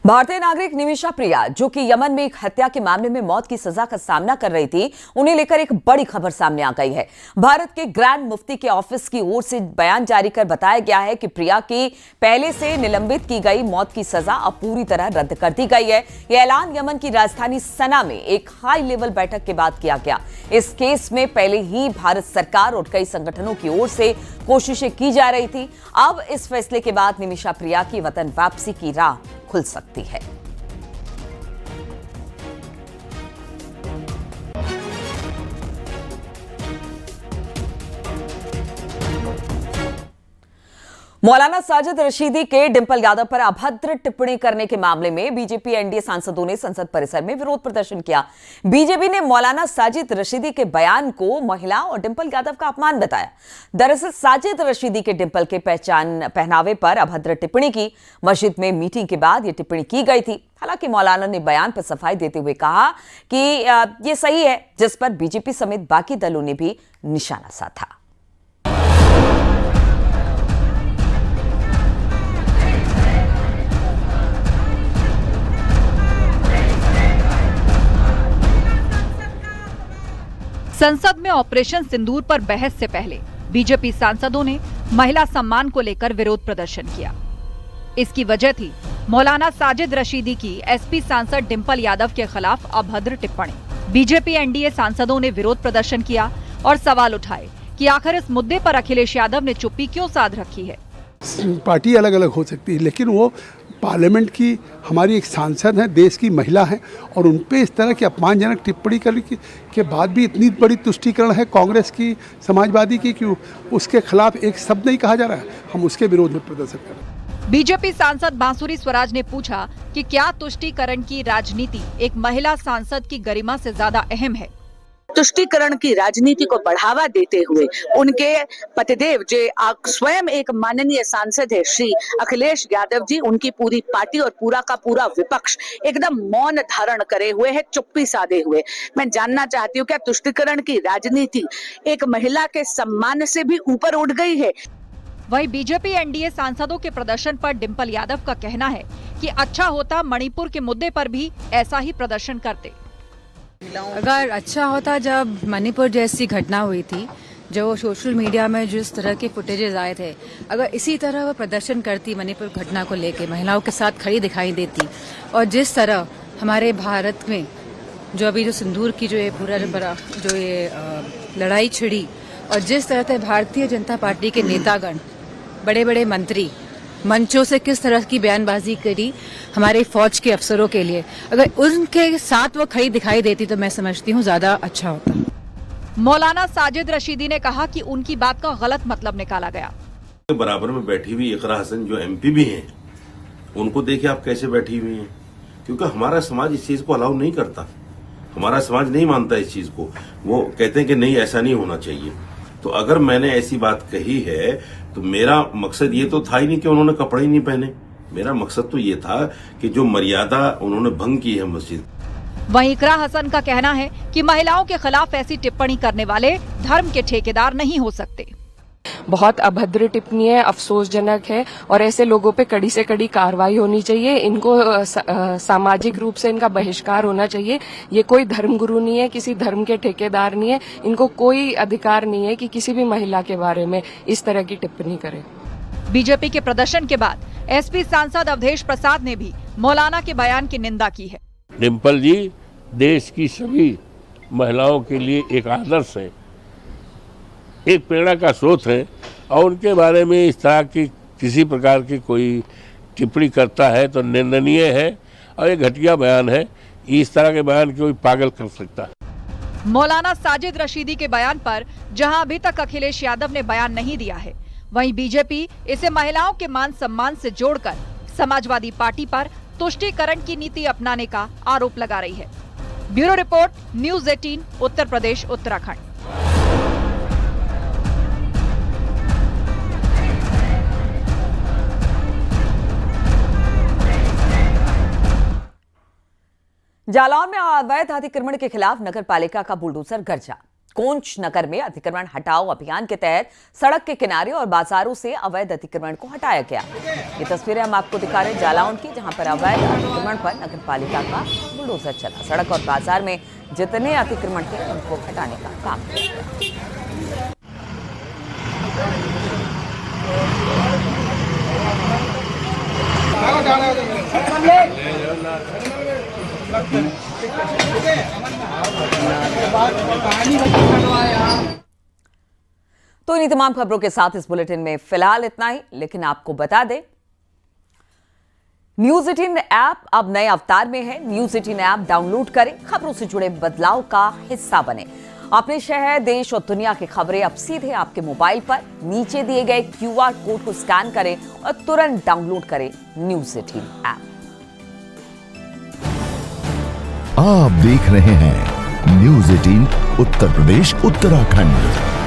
भारतीय नागरिक निमिषा प्रिया, जो कि यमन में एक हत्या के मामले में मौत की सजा का सामना कर रही थी, उन्हें लेकर एक बड़ी खबर सामने आ गई है। भारत के ग्रैंड मुफ्ती के ऑफिस की ओर से बयान जारी कर बताया गया है कि प्रिया की पहले से निलंबित की गई मौत की सजा अब पूरी तरह रद्द कर दी गई है। यह ऐलान यमन की राजधानी सना में एक हाई लेवल बैठक के बाद किया गया। इस केस में पहले ही भारत सरकार और कई संगठनों की ओर से कोशिशें की जा रही थी। अब इस फैसले के बाद निमिषा प्रिया की वतन वापसी की राह खुल सकती है। मौलाना साजिद रशीदी के डिंपल यादव पर अभद्र टिप्पणी करने के मामले में बीजेपी एनडीए सांसदों ने संसद परिसर में विरोध प्रदर्शन किया। बीजेपी ने मौलाना साजिद रशीदी के बयान को महिला और डिंपल यादव का अपमान बताया। दरअसल साजिद रशीदी के डिंपल के पहनावे पर अभद्र टिप्पणी की। मस्जिद में मीटिंग के बाद यह टिप्पणी की गई थी। हालांकि मौलाना ने बयान पर सफाई देते हुए कहा कि यह सही है, जिस पर बीजेपी समेत बाकी दलों ने भी निशाना साधा। संसद में ऑपरेशन सिंदूर पर बहस से पहले बीजेपी सांसदों ने महिला सम्मान को लेकर विरोध प्रदर्शन किया। इसकी वजह थी मौलाना साजिद रशीदी की एसपी सांसद डिंपल यादव के खिलाफ अभद्र टिप्पणी। बीजेपी एनडीए सांसदों ने विरोध प्रदर्शन किया और सवाल उठाए कि आखिर इस मुद्दे पर अखिलेश यादव ने चुप्पी क्यों साध रखी है। पार्टी अलग अलग हो सकती है, लेकिन वो पार्लियामेंट की हमारी एक सांसद हैं, देश की महिला हैं, और उन पे इस तरह की अपमानजनक टिप्पणी करने के बाद भी इतनी बड़ी तुष्टीकरण है कांग्रेस की, समाजवादी की, कि उसके खिलाफ एक शब्द नहीं कहा जा रहा है। हम उसके विरोध में प्रदर्शन कर रहे हैं। बीजेपी सांसद बांसुरी स्वराज ने पूछा कि क्या तुष्टीकरण की राजनीति एक महिला सांसद की गरिमा से ज्यादा अहम है। तुष्टीकरण की राजनीति को बढ़ावा देते हुए उनके पतिदेव जो स्वयं एक माननीय सांसद है श्री अखिलेश यादव जी, उनकी पूरी पार्टी और पूरा का पूरा विपक्ष एकदम मौन धारण करे हुए है, चुप्पी साधे हुए। मैं जानना चाहती हूँ क्या तुष्टीकरण की राजनीति एक महिला के सम्मान से भी ऊपर उठ गई है। वहीं बीजेपी एनडीए सांसदों के प्रदर्शन पर डिंपल यादव का कहना है कि अच्छा होता मणिपुर के मुद्दे पर भी ऐसा ही प्रदर्शन करते। अगर अच्छा होता जब मणिपुर जैसी घटना हुई थी, जो सोशल मीडिया में जिस तरह के फुटेजेस आए थे, अगर इसी तरह वो प्रदर्शन करती मणिपुर घटना को लेके, महिलाओं के साथ खड़ी दिखाई देती, और जिस तरह हमारे भारत में जो अभी जो सिंदूर की जो ये पूरा जो ये लड़ाई छिड़ी, और जिस तरह से भारतीय जनता पार्टी के नेतागण, बड़े बड़े मंत्री मंचों से किस तरह की बयानबाजी करी हमारे फौज के अफसरों के लिए, अगर उनके साथ वो खड़ी दिखाई देती तो मैं समझती हूँ ज्यादा अच्छा होता। मौलाना साजिद रशीदी ने कहा कि उनकी बात का गलत मतलब निकाला गया। बराबर में बैठी हुई इकरा हसन जो एमपी भी हैं, उनको देखिए आप कैसे बैठी हुई हैं, क्योंकि हमारा समाज इस चीज को अलाउ नहीं करता। हमारा समाज नहीं मानता इस चीज को। वो कहते हैं कि नहीं, ऐसा नहीं होना चाहिए। तो अगर मैंने ऐसी बात कही है तो मेरा मकसद ये तो था ही नहीं कि उन्होंने कपड़े ही नहीं पहने। मेरा मकसद तो ये था कि जो मर्यादा उन्होंने भंग की है मस्जिद। वहीं इकरा हसन का कहना है कि महिलाओं के खिलाफ ऐसी टिप्पणी करने वाले धर्म के ठेकेदार नहीं हो सकते। बहुत अभद्र टिप्पणी है, अफसोसजनक है, और ऐसे लोगों पे कड़ी से कड़ी कार्रवाई होनी चाहिए। इनको सामाजिक रूप से इनका बहिष्कार होना चाहिए। ये कोई धर्मगुरु नहीं है, किसी धर्म के ठेकेदार नहीं है। इनको कोई अधिकार नहीं है कि किसी भी महिला के बारे में इस तरह की टिप्पणी करें। बीजेपी के प्रदर्शन के बाद एसपी सांसद अवधेश प्रसाद ने भी मौलाना के बयान की निंदा की है। डिंपल जी देश की सभी महिलाओं के लिए एक आदर्श है, एक प्रेरणा का स्रोत है, और उनके बारे में इस तरह की किसी प्रकार की कोई टिप्पणी करता है तो निंदनीय है और ये घटिया बयान है। इस तरह के बयान कोई पागल कर सकता है। मौलाना साजिद रशीदी के बयान पर जहां अभी तक अखिलेश यादव ने बयान नहीं दिया है, वहीं बीजेपी इसे महिलाओं के मान सम्मान से जोड़कर समाजवादी पार्टी पर तुष्टीकरण की नीति अपनाने का आरोप लगा रही है। Bureau report, news 18, Uttar Pradesh, Uttarakhand. Jalaun में अवैध अतिक्रमण के खिलाफ नगर पालिका का बुलडोजर गरजा। कोंच नगर में अतिक्रमण हटाओ अभियान के तहत सड़क के किनारे और बाजारों से अवैध अतिक्रमण को हटाया गया। ये तस्वीरें हम आपको दिखा रहे हैं जालौन की, जहां पर अवैध अतिक्रमण पर नगर पालिका का बुलडोजर चला। सड़क और बाजार में जितने अतिक्रमण थे उनको हटाने का काम किया गया। तो इन तमाम खबरों के साथ इस बुलेटिन में फिलहाल इतना ही, लेकिन आपको बता दें न्यूज 18 ऐप अब नए अवतार में है। न्यूज 18 ऐप डाउनलोड करें, खबरों से जुड़े बदलाव का हिस्सा बने। अपने शहर, देश और दुनिया की खबरें अब सीधे आपके मोबाइल पर नीचे दिए गए QR कोड को स्कैन करें और तुरंत डाउनलोड करें न्यूज 18 ऐप। आप देख रहे हैं न्यूज 18 उत्तर प्रदेश उत्तराखंड।